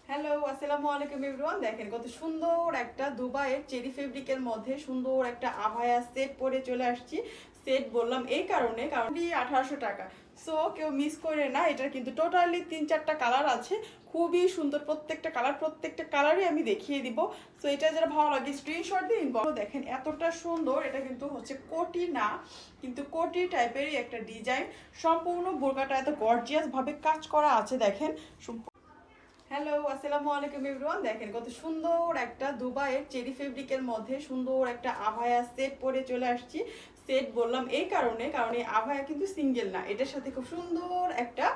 Hello, আসসালামু আলাইকুম everyone. দেখেন কত সুন্দর একটা দুবাইয়ের চেরি ফেব্রিকের মধ্যে সুন্দর একটা আভায়া সেট পরে চলে আসছি। সেট বললাম এই কারণে, কারণ 1800 টাকা। সো কেউ মিস করে না, এটার কিন্তু টোটালি 3-4টা কালার আছে। খুবই সুন্দর প্রত্যেকটা কালারই আমি দেখিয়ে দিব। সো এটা যারা ভালো লাগে স্ক্রিনশট দিয়ে ইনবক্স। দেখেন এতটা সুন্দর, এটা কিন্তু হচ্ছে কোটি না, কিন্তু কোটি টাইপেরই একটা ডিজাইন। সম্পূর্ণ বোরকাটা এত গর্জিয়াস ভাবে কাজ করা আছে। দেখেন হ্যালো, আসসালামু আলাইকুম এভরিওয়ান। দেখেন কত সুন্দর একটা দুবাইয়ের চেরি ফেব্রিকের মধ্যে সুন্দর একটা আভায়া সেট পরে চলে আসছি। সেট বললাম এই কারণে, কারণ এই আভায়া কিন্তু সিঙ্গেল না, এটার সাথে খুব সুন্দর একটা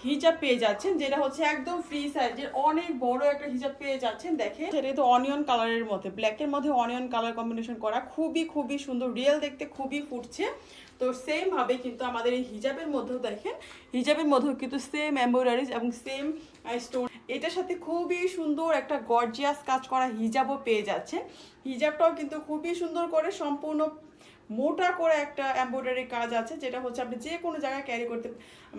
হিজাব পেয়ে যাচ্ছেন, যেটা হচ্ছে একদম ফ্রি সাইজের অনেক বড় একটা হিজাব পেয়ে যাচ্ছেন। দেখেন সেটা তো অনিয়ন কালারের মধ্যে, ব্ল্যাকের মধ্যে অনিয়ন কালার কম্বিনেশন করা, খুবই সুন্দর, রিয়েল দেখতে খুবই ফুটছে। তো সেম ভাবে কিন্তু আমাদের এই হিজাবের মধ্যেও দেখেন, হিজাবের মধ্যেও কিন্তু সেম এমব্রয়ডারিজ এবং সেম স্টোন। এটার সাথে খুবই সুন্দর একটা গর্জিয়াস কাজ করা হিজাবও পেয়ে যাচ্ছেন। হিজাবটাও কিন্তু খুবই সুন্দর করে সম্পূর্ণ মোটা করে একটা এমব্রয়ডারি কাজ আছে, যেটা হচ্ছে আপনি যে কোনো জায়গায় ক্যারি করতে,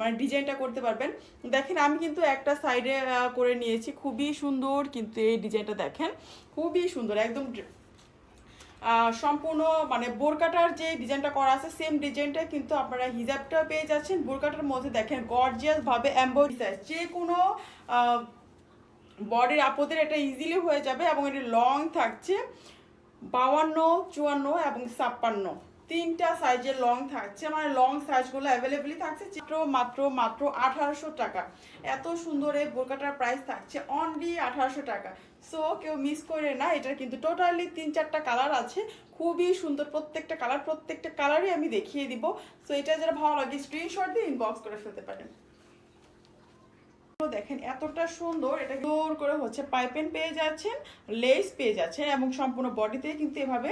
মানে ডিজাইনটা করতে পারবেন। দেখেন আমি কিন্তু একটা সাইডে করে নিয়েছি, খুবই সুন্দর কিন্তু এই ডিজাইনটা দেখেন, খুবই সুন্দর একদম সম্পূর্ণ, মানে বোরকাটার যে ডিজাইনটা করা আছে সেম ডিজাইনটা কিন্তু আপনারা হিজাবটা পেয়ে যাচ্ছেন। বোরকাটার মধ্যে দেখেন গর্জিয়াস ভাবে এমব্রয়ডারি, যে কোনো বডির আপদের এটা ইজিলি হয়ে যাবে এবং এটা লং থাকছে 52, 54 এবং 56, তিনটা সাইজের লং থাকছে। মানে লং সাইজগুলো অ্যাভেলেবেলই থাকছে। মাত্র 1800 টাকা। এত সুন্দর এই বোরকাটার প্রাইস থাকছে অনলি 1800 টাকা। সো কেউ মিস করে না, এটার কিন্তু টোটালি 3-4টা কালার আছে। খুবই সুন্দর প্রত্যেকটা কালারই আমি দেখিয়ে দিব। সো এটা যারা ভালো লাগে স্ক্রিনশট দিয়ে ইনবক্স করে ফেলতে পারেন। দেখেন এতটা সুন্দর, এটা জোর করে হচ্ছে পাইপেন পেয়ে যাচ্ছেন, লেস পেয়ে যাচ্ছেন এবং সম্পূর্ণ বডিতে কিন্তু এভাবে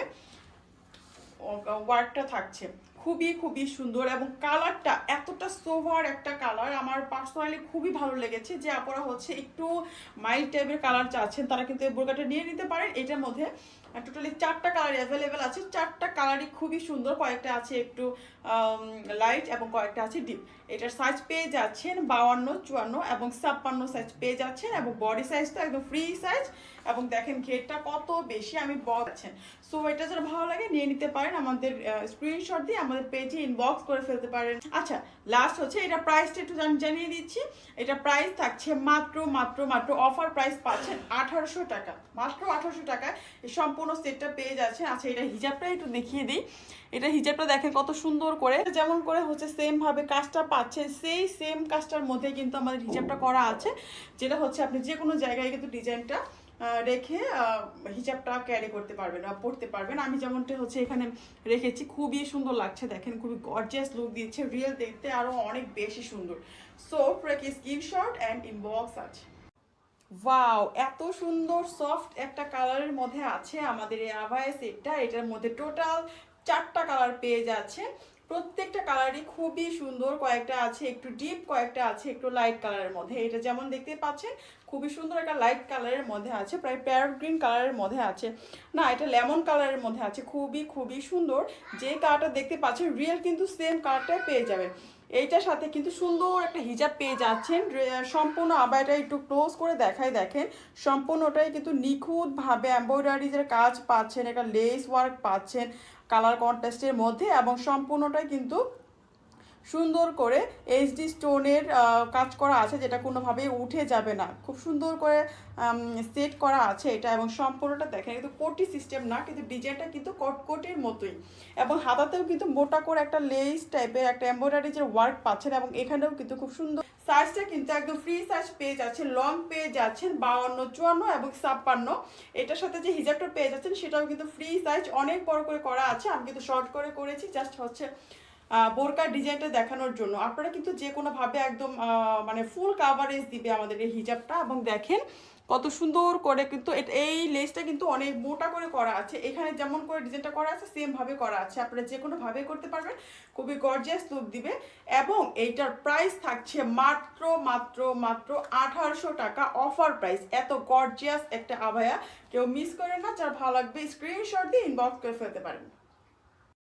ওয়ার্কটা থাকছে। খুবই সুন্দর এবং কালারটা এতটা সোভার একটা কালার, আমার পার্সোনালি খুবই ভালো লেগেছে। যে আপনারা হচ্ছে একটু মাইল্ড টাইপের কালার চাচ্ছেন তারা কিন্তু এই বোরকাটা নিয়ে নিতে পারেন। এটার মধ্যে টোটালি 4টা কালার অ্যাভেলেবেল আছে। 4টা কালারই খুবই সুন্দর, কয়েকটা আছে একটু লাইট এবং কয়েকটা আছে ডিপ। এটার সাইজ পেয়ে যাচ্ছেন 52, 54 এবং 56 সাইজ পেয়ে যাচ্ছেন এবং বডি সাইজ তো একদম ফ্রি সাইজ। এবং দেখেন ঘেরটা কত বেশি আমি বলছেন। সো এটা যারা ভালো লাগে নিয়ে নিতে পারেন, আমাদের স্ক্রিনশট দিয়ে আমাদের পেজে ইনবক্স করে ফেলতে পারেন। আচ্ছা, লাস্ট হচ্ছে এটা প্রাইসটা একটু জানিয়ে দিচ্ছি। এটা প্রাইস থাকছে মাত্র অফার প্রাইস পাচ্ছেন 1800 টাকা, মাত্র 1800 টাকায় এই সম্পূর্ণ সেটটা পেয়ে যাচ্ছেন। আচ্ছা, এটা হিজাবটা একটু দেখিয়ে দিই। এটা হিজাবটা দেখেন কত সুন্দর করে, যেমন করে হচ্ছে সেম ভাবে কাজটা পাচ্ছেন, সেই সেম কাজটার মধ্যে কিন্তু আমাদের হিজাবটা করা আছে, যেটা হচ্ছে আপনি যে কোনো জায়গায় কিন্তু ডিজাইনটা রেখে হিজাবটা ক্যারি করতে পারবেন বা পরতে পারবেন। আমি যেমনটা হচ্ছে এখানে রেখেছি, খুবই সুন্দর লাগছে। দেখেন খুবই গর্জিয়াস লুক দিচ্ছে, রিয়েল দেখতে আরো অনেক বেশি সুন্দর। সো প্রেকি স্ক্রিনশট অ্যান্ড ইনবক্স আছে। ওয়াও, এত সুন্দর সফট একটা কালারের মধ্যে আছে আমাদের এই আভায়া সেটটা। এটার মধ্যে টোটাল 4টা কালার পেয়ে যাচ্ছে। প্রত্যেকটা কালারই খুবই সুন্দর, কয়েকটা আছে একটু ডিপ, কয়েকটা আছে একটু লাইট কালারের মধ্যে। এটা যেমন দেখতে পাচ্ছেন খুবই সুন্দর একটা লাইট কালারের মধ্যে আছে, প্রায় প্যারট গ্রিন কালারের মধ্যে আছে, না এটা লেমন কালারের মধ্যে আছে। খুবই সুন্দর। যে কালারটা দেখতে পাচ্ছেন রিয়েল কিন্তু সেম কালারটাই পেয়ে যাবেন। এইটার সাথে কিন্তু সুন্দর একটা হিজাব পেয়ে যাচ্ছেন। সম্পূর্ণ আবারটা একটু ক্লোজ করে দেখাই, দেখেন সম্পূর্ণটাই কিন্তু নিখুঁতভাবে এমব্রয়ডারিজের কাজ পাচ্ছেন, একটা লেস ওয়ার্ক পাচ্ছেন কালার কন্ট্রাস্টের মধ্যে এবং সম্পূর্ণটাই কিন্তু সুন্দর করে এইচডি স্টোনের কাজ করা আছে, যেটা কোনোভাবেই উঠে যাবে না। খুব সুন্দর করে সেট করা আছে এটা এবং সম্পূর্ণটা দেখেন কিন্তু কোটি সিস্টেম না, কিন্তু ডিজাইনটা কিন্তু কটকটির মতোই এবং হাতাতেও কিন্তু মোটা করে একটা লেস টাইপের একটা এমব্রয়ডারিজের ওয়ার্ক পাচ্ছেন এবং এখানেও কিন্তু খুব সুন্দর। সাইজটা কিন্তু একদম ফ্রি সাইজ পেয়ে যাচ্ছেন, লং পেয়ে যাচ্ছেন 52, 54 এবং 56। এটার সাথে যে হিজাবটা পেয়ে যাচ্ছেন সেটাও কিন্তু ফ্রি সাইজ, অনেক বড় করে করা আছে। আমি কিন্তু শর্ট করে করেছি, জাস্ট হচ্ছে বোরকার ডিজাইনটা দেখানোর জন্য। আপনারা কিন্তু যে কোনোভাবে একদম মানে ফুল কাভারেজ দিবে আমাদের এই হিজাবটা। এবং দেখেন কত সুন্দর করে কিন্তু এই লেসটা কিন্তু অনেক মোটা করে করা আছে। এখানে যেমন করে ডিজাইনটা করা আছে সেম ভাবে করা আছে, আপনারা যে কোনোভাবে করতে পারবেন, খুবই গর্জিয়াস লুক দিবে। এবং এইটার প্রাইস থাকছে মাত্র 1800 টাকা, অফার প্রাইস। এত গর্জিয়াস একটা আভায়া কেউ মিস করে না, যার ভালো লাগবে স্ক্রিনশট দিয়ে ইনবক্স করে ফেলতে পারেন।